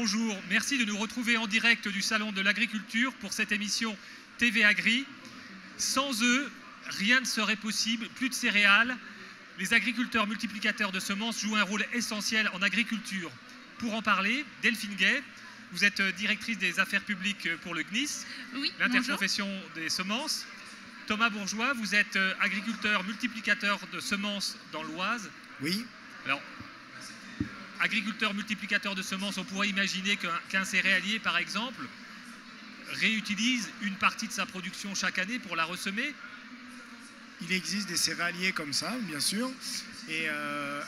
bonjour. Merci de nous retrouver en direct du Salon de l'Agriculture pour cette émission TV Agri. Sans eux, rien ne serait possible, plus de céréales. Les agriculteurs multiplicateurs de semences jouent un rôle essentiel en agriculture. Pour en parler, Delphine Gay, vous êtes directrice des affaires publiques pour le CNIS, oui, l'interprofession des semences. Thomas Bourgeois, vous êtes agriculteur multiplicateur de semences dans l'Oise. Oui. Alors, agriculteur multiplicateur de semences, on pourrait imaginer qu'un céréalier, par exemple, réutilise une partie de sa production chaque année pour la ressemer. Il existe des céréaliers comme ça, bien sûr. Et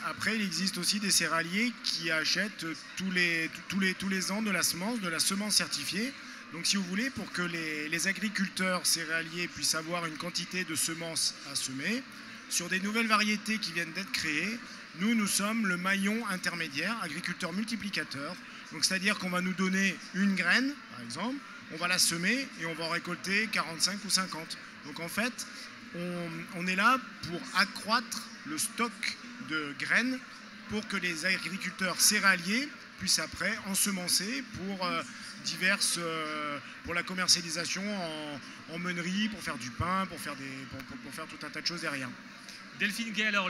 après, il existe aussi des céréaliers qui achètent tous les ans de la semence certifiée. Donc, si vous voulez, pour que les agriculteurs céréaliers puissent avoir une quantité de semences à semer, sur des nouvelles variétés qui viennent d'être créées, nous sommes le maillon intermédiaire, agriculteur multiplicateur. Donc, c'est-à-dire qu'on va nous donner une graine, par exemple, on va la semer et on va en récolter 45 ou 50. Donc, en fait, on est là pour accroître le stock de graines pour que les agriculteurs céréaliers puissent après ensemencer pour pour la commercialisation en meunerie, pour faire du pain, pour faire tout un tas de choses derrière. Delphine Gay, alors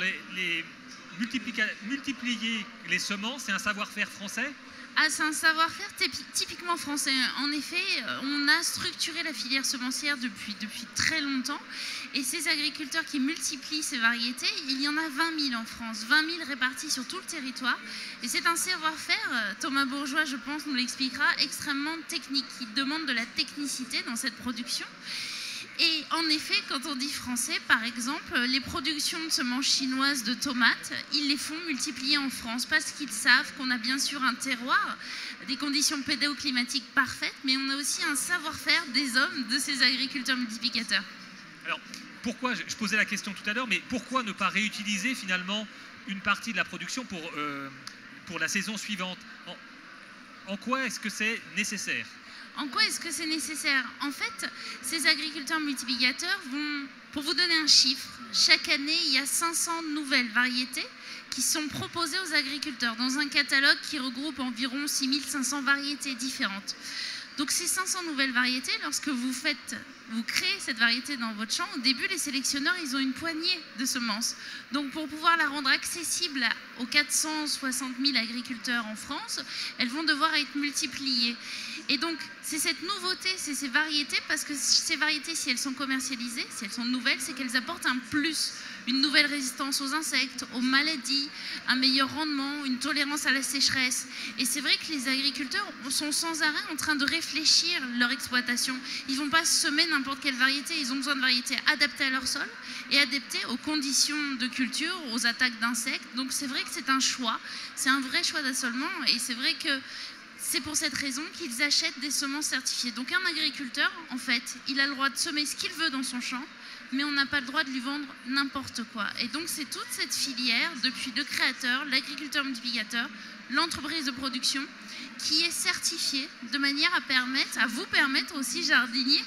multiplier les semences, c'est un savoir-faire français? Ah, c'est un savoir-faire typiquement français. En effet, on a structuré la filière semencière depuis très longtemps. Et ces agriculteurs qui multiplient ces variétés, il y en a 20 000 en France, 20 000 répartis sur tout le territoire. Et c'est un savoir-faire, Thomas Bourgeois, je pense, nous l'expliquera, extrêmement technique, qui demande de la technicité dans cette production. Et en effet, quand on dit français, par exemple, les productions de semences chinoises de tomates, ils les font multiplier en France parce qu'ils savent qu'on a bien sûr un terroir, des conditions pédoclimatiques parfaites, mais on a aussi un savoir-faire des hommes de ces agriculteurs multiplicateurs. Alors, pourquoi, je posais la question tout à l'heure, mais pourquoi ne pas réutiliser finalement une partie de la production pour la saison suivante? En quoi est-ce que c'est nécessaire? En quoi est-ce que c'est nécessaire? En fait, ces agriculteurs multiplicateurs vont, pour vous donner un chiffre, chaque année, il y a 500 nouvelles variétés qui sont proposées aux agriculteurs dans un catalogue qui regroupe environ 6500 variétés différentes. Donc ces 500 nouvelles variétés, lorsque vous créez cette variété dans votre champ, au début, les sélectionneurs, ils ont une poignée de semences. Donc pour pouvoir la rendre accessible aux 460 000 agriculteurs en France, elles vont devoir être multipliées. Et donc c'est cette nouveauté, c'est ces variétés, parce que ces variétés, si elles sont commercialisées, si elles sont nouvelles, c'est qu'elles apportent un plus. Une nouvelle résistance aux insectes, aux maladies, un meilleur rendement, une tolérance à la sécheresse. Et c'est vrai que les agriculteurs sont sans arrêt en train de réfléchir leur exploitation. Ils ne vont pas semer n'importe quelle variété, ils ont besoin de variétés adaptées à leur sol et adaptées aux conditions de culture, aux attaques d'insectes. Donc c'est vrai que c'est un choix, c'est un vrai choix d'assolement et c'est vrai que c'est pour cette raison qu'ils achètent des semences certifiées. Donc un agriculteur, en fait, il a le droit de semer ce qu'il veut dans son champ, mais on n'a pas le droit de lui vendre n'importe quoi. Et donc c'est toute cette filière, depuis le créateur, l'agriculteur multiplicateur, l'entreprise de production, qui est certifiée de manière à vous permettre aussi, jardinier,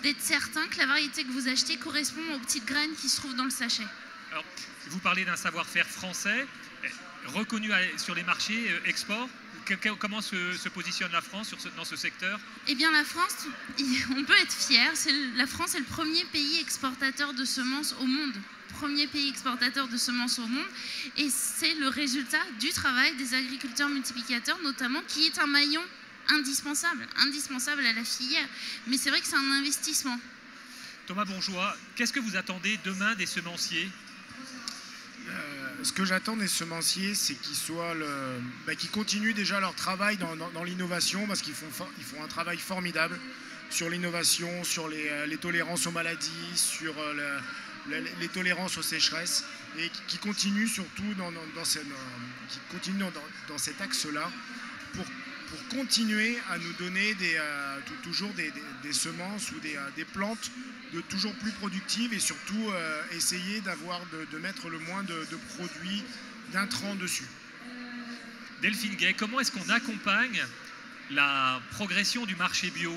d'être certain que la variété que vous achetez correspond aux petites graines qui se trouvent dans le sachet. Alors, vous parlez d'un savoir-faire français, reconnu sur les marchés export. Comment se positionne la France dans ce secteur? Eh bien, la France, on peut être fier. La France est le premier pays exportateur de semences au monde. Premier pays exportateur de semences au monde. Et c'est le résultat du travail des agriculteurs multiplicateurs, notamment, qui est un maillon indispensable à la filière. Mais c'est vrai que c'est un investissement. Thomas Bourgeois, qu'est-ce que vous attendez demain des semenciers? Ce que j'attends des semenciers, c'est qu'ils continuent déjà leur travail dans l'innovation, parce qu'ils font un travail formidable sur l'innovation, sur les tolérances aux maladies, sur les tolérances aux sécheresses, et qui continuent surtout dans cet axe-là pour continuer à nous donner toujours des semences ou des plantes de toujours plus productives et surtout essayer de mettre le moins de produits d'intrants dessus. Delphine Gay, comment est-ce qu'on accompagne la progression du marché bio?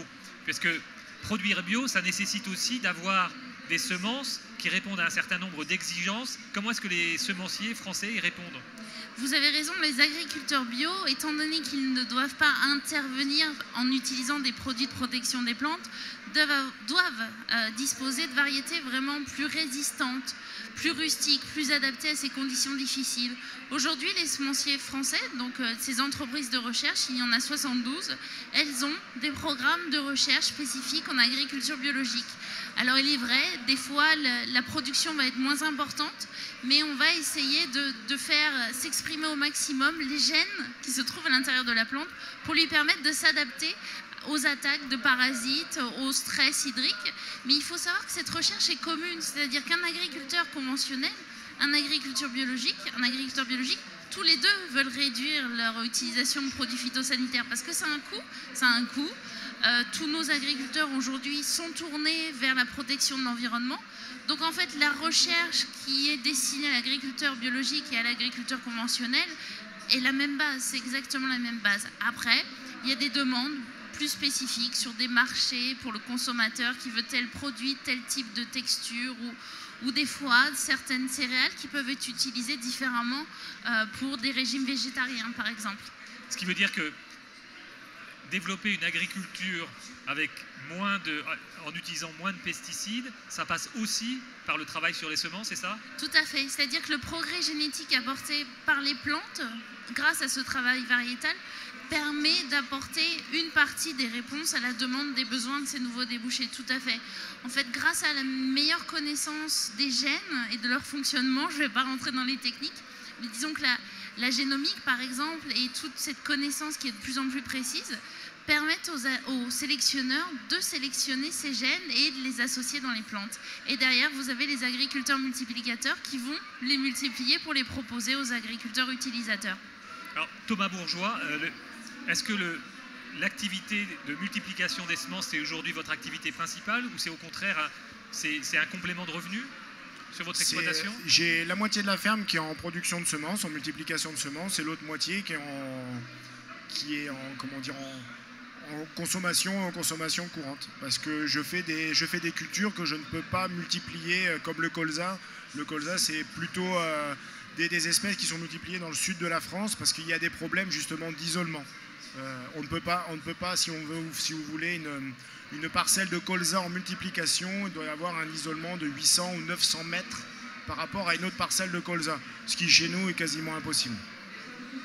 Parce que produire bio, ça nécessite aussi d'avoir des semences qui répondent à un certain nombre d'exigences. Comment est-ce que les semenciers français y répondent? Vous avez raison, les agriculteurs bio, étant donné qu'ils ne doivent pas intervenir en utilisant des produits de protection des plantes, doivent disposer de variétés vraiment plus résistantes, plus rustiques, plus adaptées à ces conditions difficiles. Aujourd'hui, les semenciers français, donc ces entreprises de recherche, il y en a 72, elles ont des programmes de recherche spécifiques en agriculture biologique. Alors il est vrai, des fois la production va être moins importante, mais on va essayer de faire s'exprimer au maximum les gènes qui se trouvent à l'intérieur de la plante pour lui permettre de s'adapter aux attaques de parasites, au stress hydrique. Mais il faut savoir que cette recherche est commune, c'est-à-dire qu'un agriculteur conventionnel, un agriculteur biologique, tous les deux veulent réduire leur utilisation de produits phytosanitaires parce que ça a un coût. Tous nos agriculteurs aujourd'hui sont tournés vers la protection de l'environnement. Donc en fait, la recherche qui est destinée à l'agriculteur biologique et à l'agriculteur conventionnel est la même base, c'est exactement la même base. Après, il y a des demandes plus spécifiques sur des marchés pour le consommateur qui veut tel produit, tel type de texture ou des fois certaines céréales qui peuvent être utilisées différemment pour des régimes végétariens par exemple. Ce qui veut dire que développer une agriculture avec en utilisant moins de pesticides, ça passe aussi par le travail sur les semences, c'est ça? Tout à fait, c'est-à-dire que le progrès génétique apporté par les plantes, grâce à ce travail variétal, permet d'apporter une partie des réponses à la demande des besoins de ces nouveaux débouchés, tout à fait. En fait, grâce à la meilleure connaissance des gènes et de leur fonctionnement, je ne vais pas rentrer dans les techniques, mais disons que la génomique, par exemple, et toute cette connaissance qui est de plus en plus précise, permettent aux sélectionneurs de sélectionner ces gènes et de les associer dans les plantes. Et derrière, vous avez les agriculteurs multiplicateurs qui vont les multiplier pour les proposer aux agriculteurs utilisateurs. Alors, Thomas Bourgeois, est-ce que l'activité de multiplication des semences, c'est aujourd'hui votre activité principale ou c'est au contraire c'est un complément de revenus sur votre exploitation? J'ai la moitié de la ferme qui est en production de semences, en multiplication de semences, et l'autre moitié qui est en consommation courante, parce que je fais des cultures que je ne peux pas multiplier comme le colza. Le colza, c'est plutôt des espèces qui sont multipliées dans le sud de la France parce qu'il y a des problèmes justement d'isolement. On ne peut pas, si vous voulez une parcelle de colza en multiplication, il doit y avoir un isolement de 800 ou 900 mètres par rapport à une autre parcelle de colza, ce qui chez nous est quasiment impossible.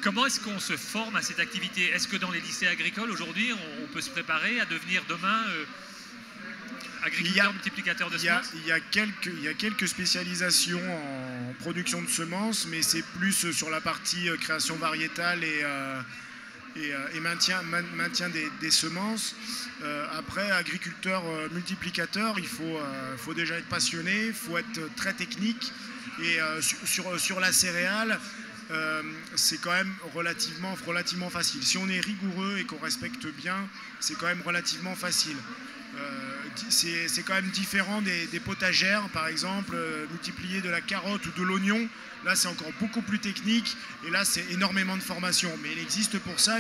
Comment est-ce qu'on se forme à cette activité? Est-ce que dans les lycées agricoles, aujourd'hui, on peut se préparer à devenir demain agriculteur multiplicateur de semences? Il y a quelques spécialisations en production de semences, mais c'est plus sur la partie création variétale et maintien des semences. Après, agriculteur multiplicateur, il faut déjà être passionné, il faut être très technique. Et sur la céréale, c'est quand même relativement facile. Si on est rigoureux et qu'on respecte bien, c'est quand même relativement facile. C'est quand même différent des potagères, par exemple, multiplier de la carotte ou de l'oignon. Là, c'est encore beaucoup plus technique et là, c'est énormément de formation. Mais il existe pour ça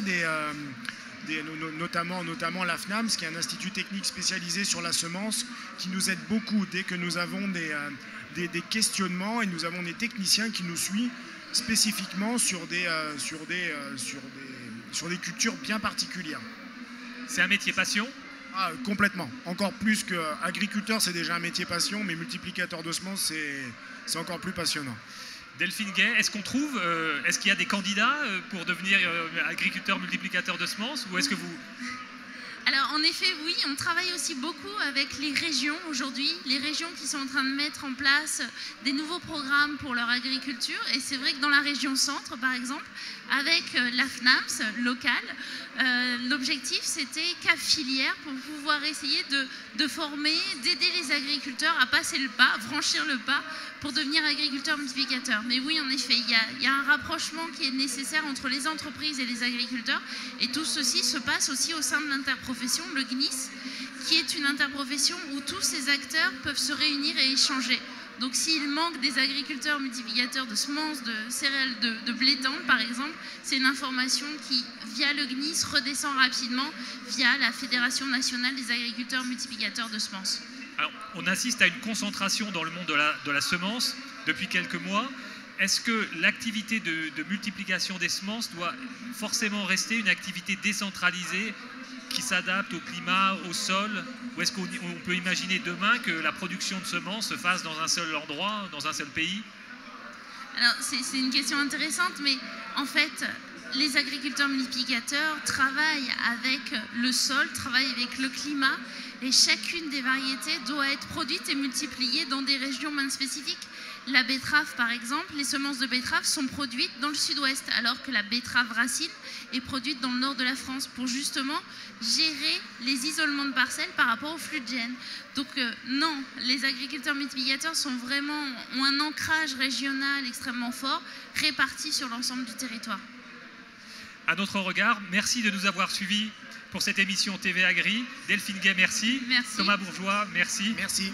notamment la FNAMS, qui est un institut technique spécialisé sur la semence, qui nous aide beaucoup dès que nous avons des questionnements, et nous avons des techniciens qui nous suivent spécifiquement sur des cultures bien particulières. C'est un métier passion? Complètement. Encore plus qu'agriculteur, c'est déjà un métier passion, mais multiplicateur de semences, c'est encore plus passionnant. Delphine Gay, est-ce qu'il y a des candidats pour devenir agriculteur multiplicateur de semences, ou est-ce que vous... Alors en effet, oui, on travaille aussi beaucoup avec les régions aujourd'hui, les régions qui sont en train de mettre en place des nouveaux programmes pour leur agriculture. Et c'est vrai que dans la région centre, par exemple, avec la FNAMS locale, l'objectif c'était CAF Filière pour pouvoir essayer de former, d'aider les agriculteurs à passer le pas, à franchir le pas pour devenir agriculteurs multiplicateurs. Mais oui, en effet, il y a un rapprochement qui est nécessaire entre les entreprises et les agriculteurs, et tout ceci se passe aussi au sein de l'interprofession, le GNIS, qui est une interprofession où tous ces acteurs peuvent se réunir et échanger. Donc s'il manque des agriculteurs multiplicateurs de semences, de céréales, de blé tendre par exemple, c'est une information qui, via le GNIS, redescend rapidement via la Fédération nationale des agriculteurs multiplicateurs de semences. Alors, on assiste à une concentration dans le monde de la semence depuis quelques mois. Est-ce que l'activité de multiplication des semences doit forcément rester une activité décentralisée qui s'adapte au climat, au sol? Ou est-ce qu'on peut imaginer demain que la production de semences se fasse dans un seul endroit, dans un seul pays? Alors, c'est une question intéressante, mais en fait, les agriculteurs multiplicateurs travaillent avec le sol, travaillent avec le climat, et chacune des variétés doit être produite et multipliée dans des régions bien spécifiques. La betterave, par exemple, les semences de betterave sont produites dans le sud-ouest, alors que la betterave racine est produite dans le nord de la France, pour justement gérer les isolements de parcelles par rapport au flux de gènes. Donc non, les agriculteurs multiplicateurs ont un ancrage régional extrêmement fort, réparti sur l'ensemble du territoire. À notre regard, merci de nous avoir suivis pour cette émission TV Agri. Delphine Gay, merci. Merci. Thomas Bourgeois, merci. Merci.